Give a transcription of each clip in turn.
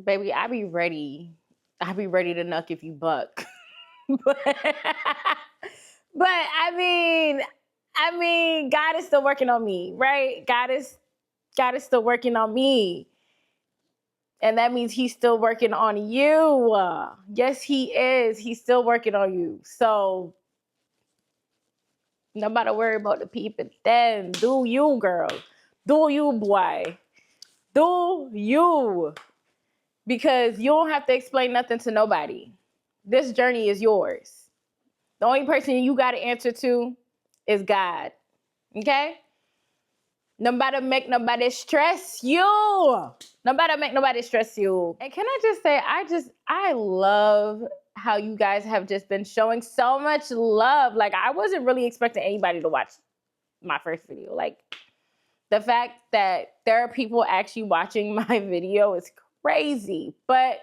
Baby, I be ready. I be ready to nuck if you buck. but, but God is still working on me, right? God is still working on me. And that means he's still working on you. Yes, he is. He's still working on you. So nobody worry about the people. Then do you, girl. Do you, boy. Do you. Because you don't have to explain nothing to nobody. This journey is yours. The only person you got to answer to is God. Okay? Nobody make nobody stress you. Nobody make nobody stress you. And can I just say, I love how you guys have just been showing so much love. Like, I wasn't really expecting anybody to watch my first video. Like, the fact that there are people actually watching my video is crazy. But,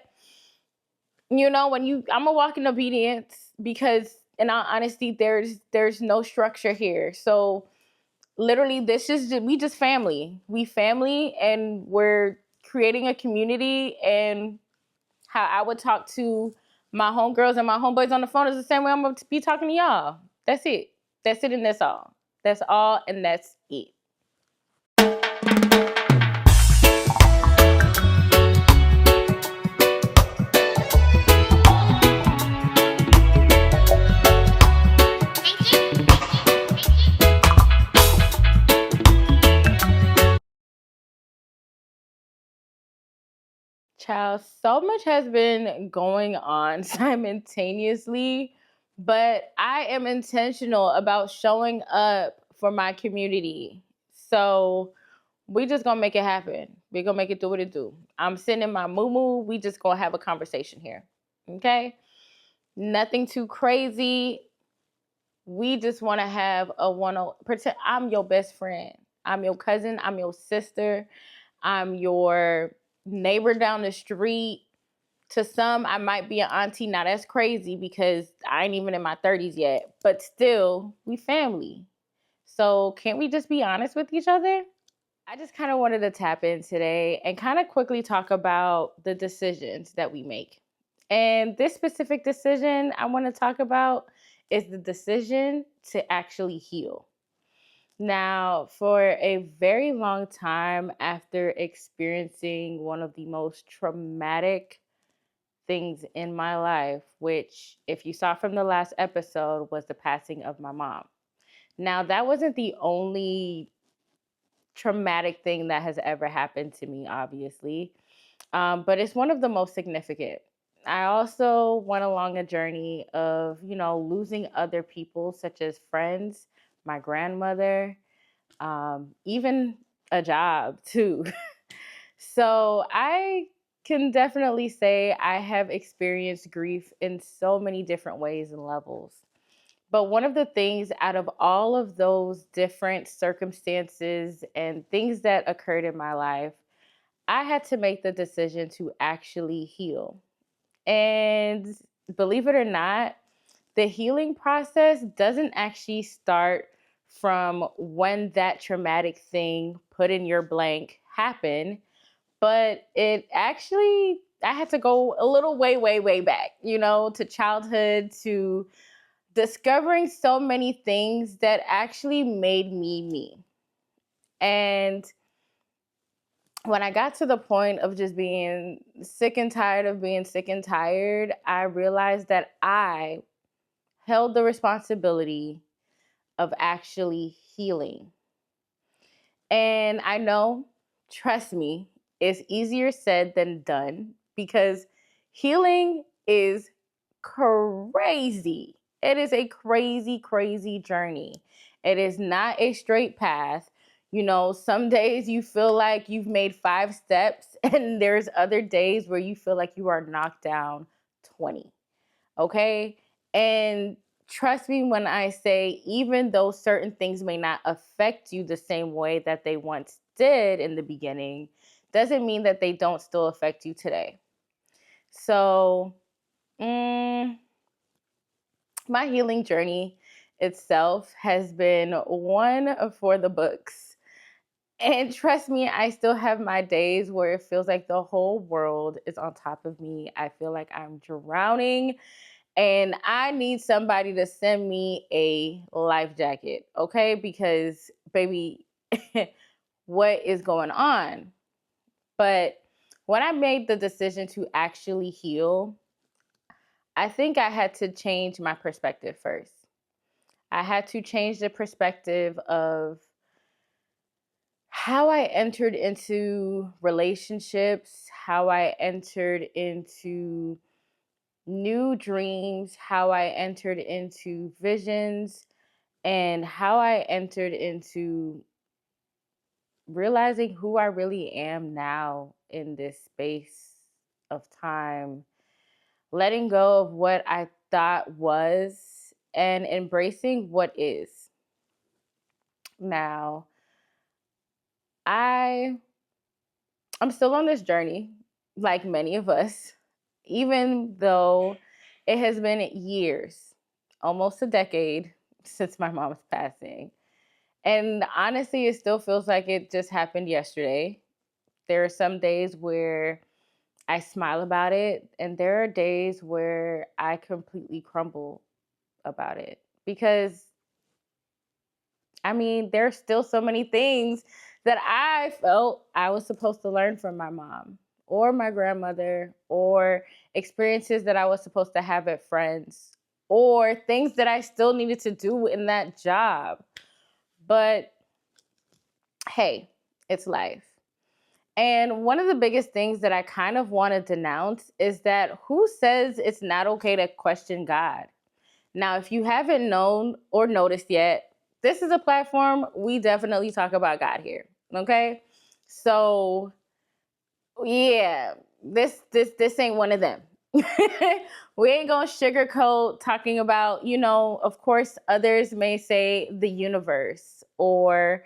you know, I'm a walk in obedience because, in all honesty, there's no structure here. So, literally, we just family. We family, and we're creating a community. And how I would talk to my homegirls and my homeboys on the phone is the same way I'm going to be talking to y'all. That's it. That's it, and that's all. That's all, and that's it. Child, so much has been going on simultaneously, but I am intentional about showing up for my community. So we just gonna make it happen. We gonna make it do what it do. I'm sitting in my moo. We just gonna have a conversation here. Okay? Nothing too crazy. We just wanna have a pretend I'm your best friend. I'm your cousin. I'm your sister. I'm your neighbor down the street. To some, I might be an auntie. Now, that's crazy because I ain't even in my 30s yet. But still, we family. So can't we just be honest with each other? I just kind of wanted to tap in today and kind of quickly talk about the decisions that we make. And this specific decision I want to talk about is the decision to actually heal. Now, for a very long time after experiencing one of the most traumatic things in my life, which, if you saw from the last episode, was the passing of my mom. Now, that wasn't the only traumatic thing that has ever happened to me, obviously, but it's one of the most significant. I also went along a journey of, losing other people, such as friends, my grandmother, even a job too. So I can definitely say I have experienced grief in so many different ways and levels. But one of the things out of all of those different circumstances and things that occurred in my life, I had to make the decision to actually heal. And believe it or not, the healing process doesn't actually start from when that traumatic thing put in your blank happened, but it actually, I had to go a little way, way, way back, to childhood, to discovering so many things that actually made me me. And when I got to the point of just being sick and tired of being sick and tired, I realized that I held the responsibility of actually healing. And I know, trust me, it's easier said than done because healing is crazy. It is a crazy, crazy journey. It is not a straight path. Some days you feel like you've made 5 steps, and there's other days where you feel like you are knocked down 20. Okay? And trust me when I say, even though certain things may not affect you the same way that they once did in the beginning, doesn't mean that they don't still affect you today. So, my healing journey itself has been one for the books. And trust me, I still have my days where it feels like the whole world is on top of me. I feel like I'm drowning and I need somebody to send me a life jacket, okay? Because, baby, what is going on? But when I made the decision to actually heal, I think I had to change my perspective first. I had to change the perspective of how I entered into relationships, how I entered into new dreams, how I entered into visions, and how I entered into realizing who I really am now in this space of time, letting go of what I thought was and embracing what is. Now, I I'm still on this journey, like many of us, even though it has been years, almost a decade since my mom's passing. And honestly, it still feels like it just happened yesterday. There are some days where I smile about it, and there are days where I completely crumble about it because I mean, there's still so many things that I felt I was supposed to learn from my mom or my grandmother, or experiences that I was supposed to have at friends, or things that I still needed to do in that job. But hey, it's life. And one of the biggest things that I kind of want to denounce is that who says it's not okay to question God? Now, if you haven't known or noticed yet, this is a platform we definitely talk about God here. Okay? So, yeah, this ain't one of them. We ain't gonna sugarcoat talking about, of course, others may say the universe or,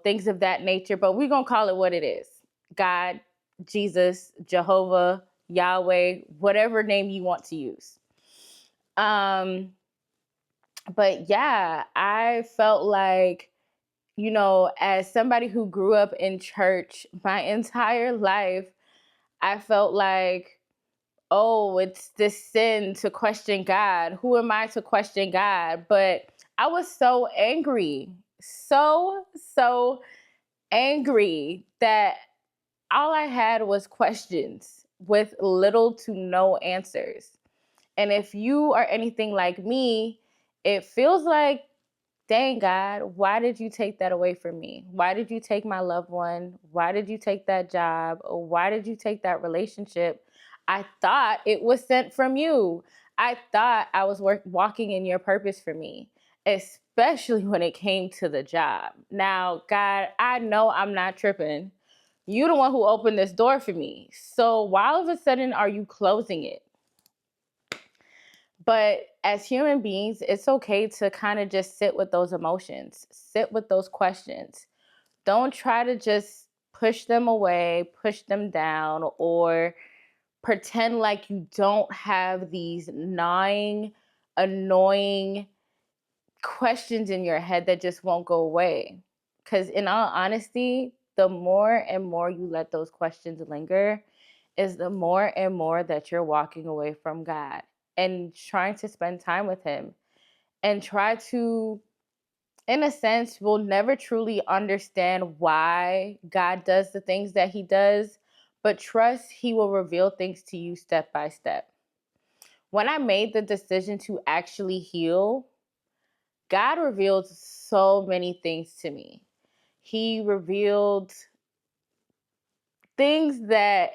things of that nature, but we're gonna call it what it is. God, Jesus, Jehovah, Yahweh, whatever name you want to use. But yeah, I felt like, as somebody who grew up in church my entire life, I felt like, oh, it's this sin to question God. Who am I to question God? But I was so angry, so angry that all I had was questions with little to no answers. And if you are anything like me, it feels like, dang, God, why did you take that away from me? Why did you take my loved one? Why did you take that job? Or why did you take that relationship? I thought it was sent from you. I thought I was walking in your purpose for me, especially when it came to the job. Now, God, I know I'm not tripping. You the one who opened this door for me. So why all of a sudden are you closing it? But as human beings, it's okay to kind of just sit with those emotions, sit with those questions. Don't try to just push them away, push them down, or pretend like you don't have these gnawing, annoying questions in your head that just won't go away. Because in all honesty, the more and more you let those questions linger, is the more and more that you're walking away from God and trying to spend time with Him and try to, in a sense, will never truly understand why God does the things that He does, but trust He will reveal things to you step by step. When I made the decision to actually heal, God revealed so many things to me. He revealed things that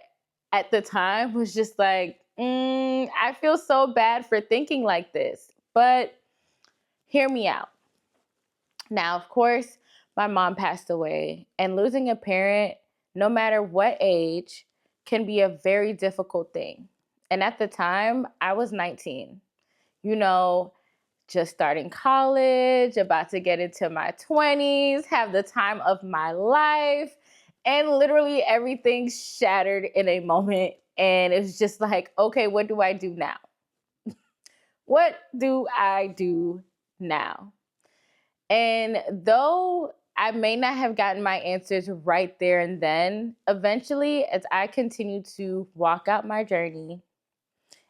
at the time was just like, I feel so bad for thinking like this. But hear me out. Now, of course, my mom passed away, and losing a parent, no matter what age, can be a very difficult thing. And at the time, I was 19. You know, just starting college, about to get into my 20s, have the time of my life, and literally everything shattered in a moment. And it was just like, okay, what do I do now? What do I do now? And though I may not have gotten my answers right there and then. Eventually, as I continue to walk out my journey,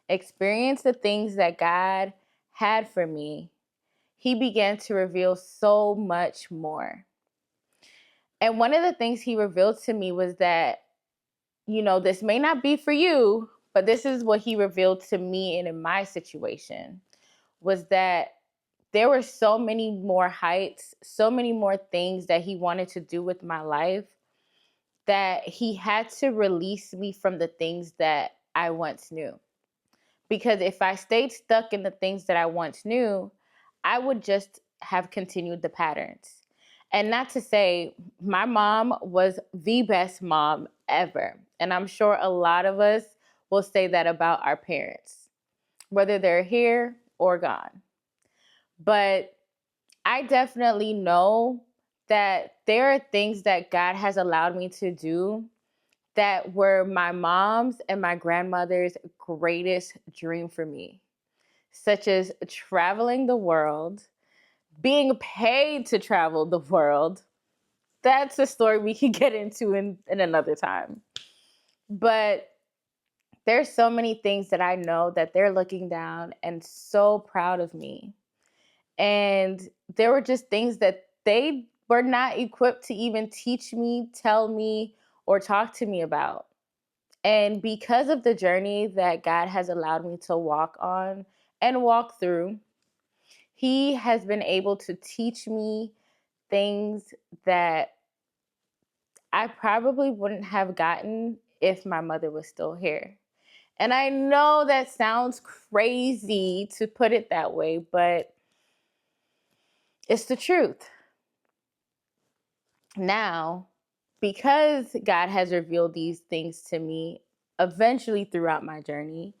experience the things that God had for me, He began to reveal so much more. And one of the things He revealed to me was that, this may not be for you, but this is what He revealed to me and in my situation, was that there were so many more heights, so many more things that He wanted to do with my life, that He had to release me from the things that I once knew. Because if I stayed stuck in the things that I once knew, I would just have continued the patterns. And not to say my mom was the best mom ever. And I'm sure a lot of us will say that about our parents, whether they're here or gone. But I definitely know that there are things that God has allowed me to do that were my mom's and my grandmother's greatest dream for me, such as traveling the world, being paid to travel the world. That's a story we can get into in another time. But there's so many things that I know that they're looking down and so proud of me. And there were just things that they were not equipped to even teach me, tell me, or talk to me about. And because of the journey that God has allowed me to walk on and walk through, He has been able to teach me things that I probably wouldn't have gotten if my mother was still here. And I know that sounds crazy to put it that way, but it's the truth. Now, because God has revealed these things to me eventually throughout my journey,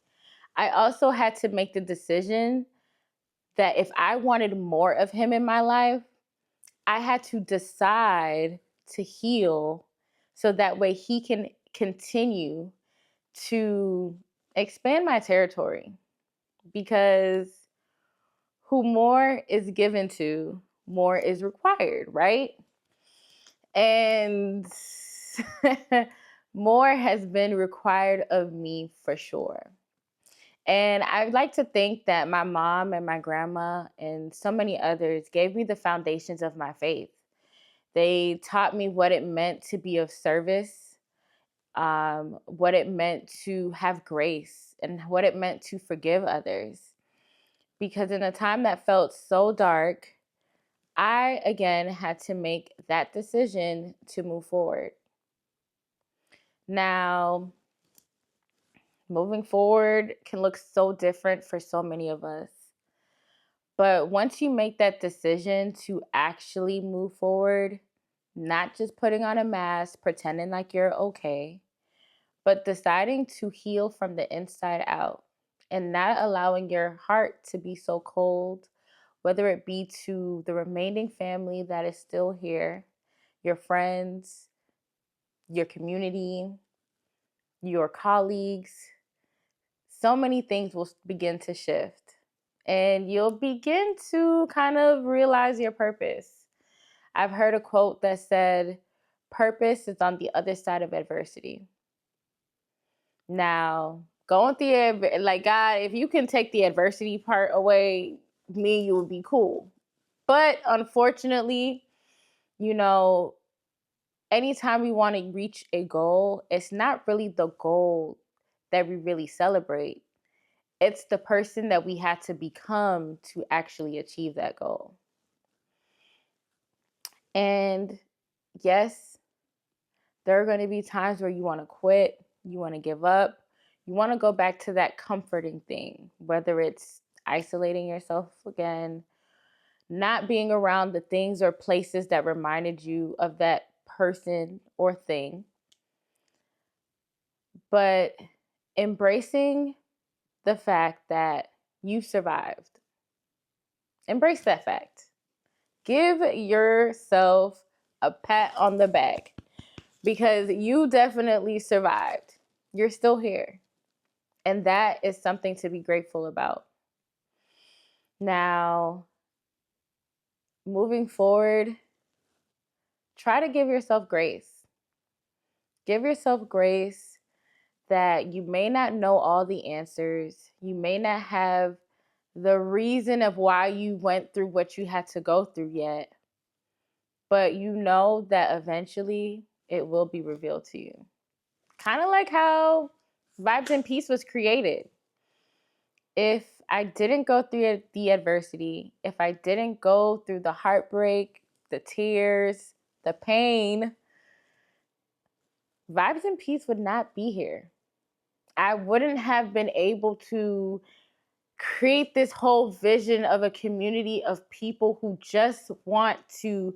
I also had to make the decision that if I wanted more of Him in my life, I had to decide to heal so that way He can continue to expand my territory. Because who more is given to, more is required, right? And more has been required of me for sure. And I'd like to think that my mom and my grandma and so many others gave me the foundations of my faith. They taught me what it meant to be of service, what it meant to have grace, and what it meant to forgive others. Because in a time that felt so dark, I again had to make that decision to move forward. Now, moving forward can look so different for so many of us. But once you make that decision to actually move forward, not just putting on a mask, pretending like you're okay, but deciding to heal from the inside out and not allowing your heart to be so cold, whether it be to the remaining family that is still here, your friends, your community, your colleagues, so many things will begin to shift. And you'll begin to kind of realize your purpose. I've heard a quote that said, "Purpose is on the other side of adversity." Now, going through like, God, if you can take the adversity part away, me and you would be cool. But unfortunately, you know, anytime we want to reach a goal, it's not really the goal that we really celebrate. It's the person that we had to become to actually achieve that goal. And yes, there are going to be times where you want to quit, you want to give up, you want to go back to that comforting thing, whether it's isolating yourself again, not being around the things or places that reminded you of that person or thing, but embracing the fact that you survived. Embrace that fact. Give yourself a pat on the back because you definitely survived. You're still here. And that is something to be grateful about. Now, moving forward, try to give yourself grace. Give yourself grace that you may not know all the answers. You may not have the reason of why you went through what you had to go through yet, but you know that eventually it will be revealed to you. Kind of like how Vybz and Peace was created. If I didn't go through the adversity, if I didn't go through the heartbreak, the tears, the pain, Vybz and Peace would not be here. I wouldn't have been able to create this whole vision of a community of people who just want to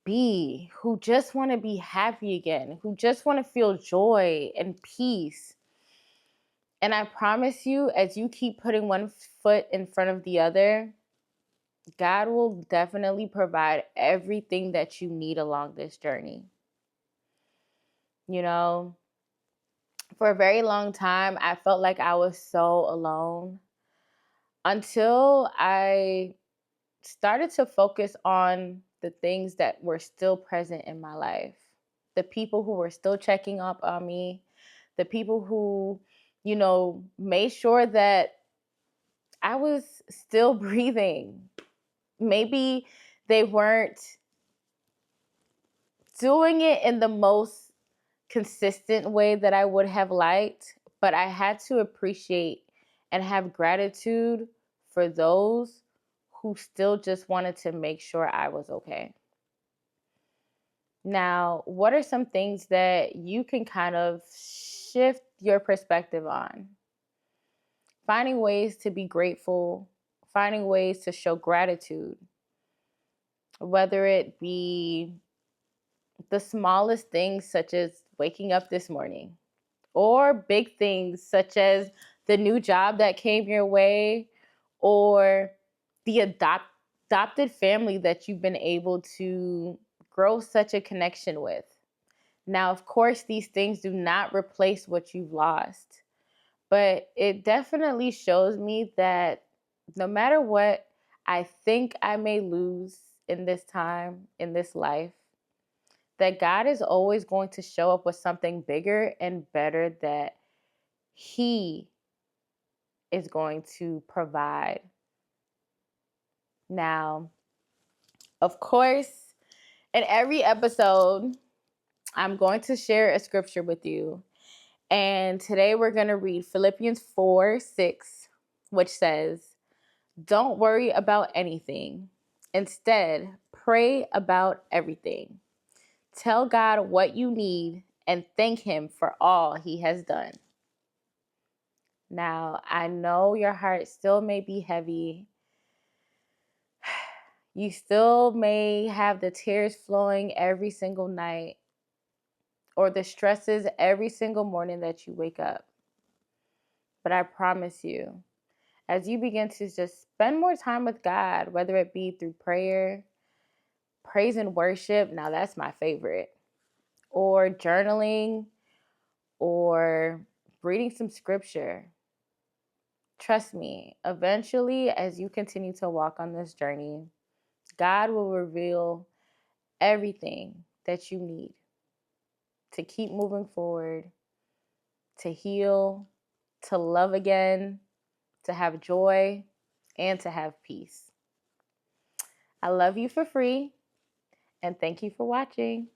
be, who just want to be happy again, who just want to feel joy and peace. And I promise you, as you keep putting one foot in front of the other, God will definitely provide everything that you need along this journey. You know, for a very long time, I felt like I was so alone until I started to focus on the things that were still present in my life, the people who were still checking up on me, the people who, made sure that I was still breathing. Maybe they weren't doing it in the most consistent way that I would have liked, but I had to appreciate and have gratitude for those who still just wanted to make sure I was okay. Now, what are some things that you can kind of shift your perspective on? Finding ways to be grateful, finding ways to show gratitude, whether it be the smallest things such as waking up this morning, or big things such as the new job that came your way, or the adopted family that you've been able to grow such a connection with. Now, of course, these things do not replace what you've lost, but it definitely shows me that no matter what I think I may lose in this time, in this life, that God is always going to show up with something bigger and better that He is going to provide. Now, of course, in every episode, I'm going to share a scripture with you. And today we're going to read Philippians 4:6, which says, "Don't worry about anything. Instead, pray about everything. Tell God what you need and thank Him for all He has done." Now, I know your heart still may be heavy. You still may have the tears flowing every single night, or the stresses every single morning that you wake up. But I promise you, as you begin to just spend more time with God, whether it be through prayer, praise and worship, now that's my favorite, or journaling, or reading some scripture, trust me, eventually, as you continue to walk on this journey, God will reveal everything that you need to keep moving forward, to heal, to love again, to have joy, and to have peace. I love you for free, and thank you for watching.